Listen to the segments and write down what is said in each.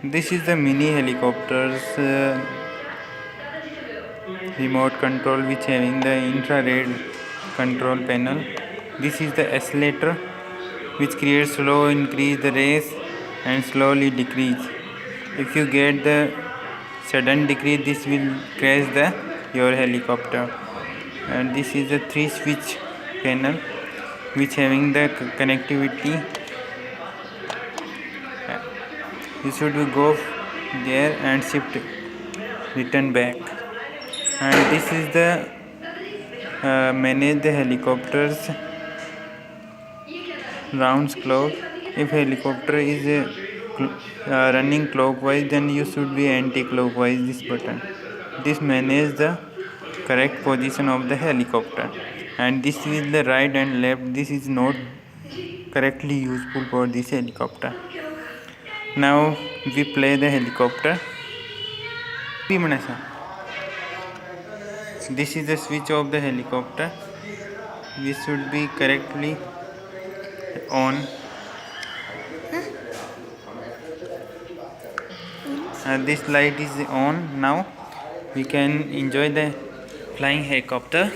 This is the mini helicopter's remote control, which having the infrared control panel. This is the accelerator, which creates slow increase the race and slowly decrease. If you get the sudden decrease, this will crash your helicopter. And this is the 3 switch panel, which having the connectivity. You should go there and shift return back. And this is the manage the helicopters rounds clock. If helicopter is running clockwise, then you should be anti-clockwise this button. This manages the correct position of the helicopter. And this is the right and left. This is not correctly useful for this helicopter. Now we play the helicopter. This is the switch of the helicopter. We should be correctly on. This light is on. Now we can enjoy the flying helicopter.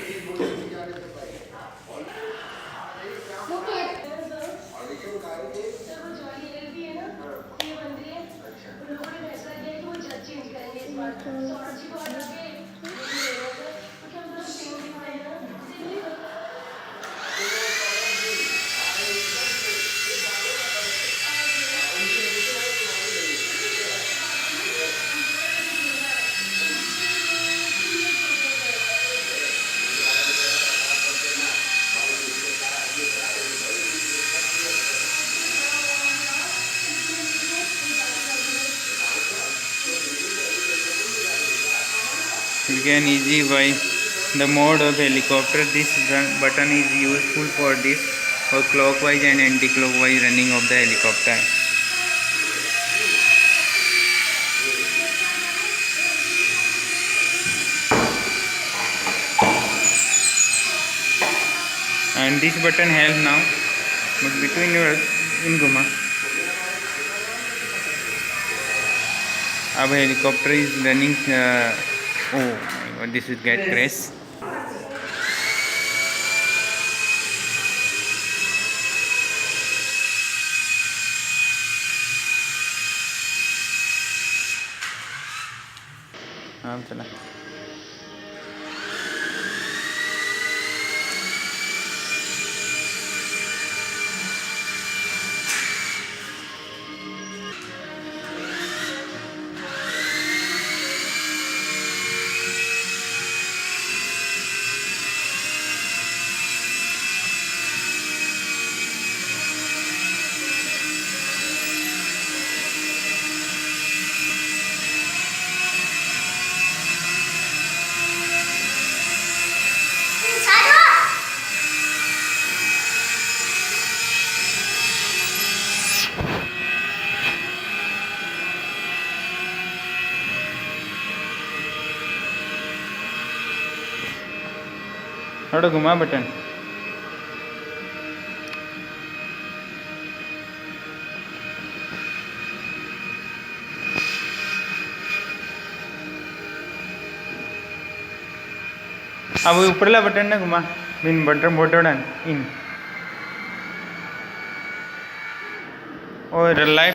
You can easily buy the mode of helicopter. This button is useful for this for clockwise and anti-clockwise running of the helicopter. And this button help now, but between your in Guma. Our helicopter is running. Oh my god, this will get crash. चला थोड़ा घुमा button अब ऊपरला button ना घुमा बिन button बोटन इन और light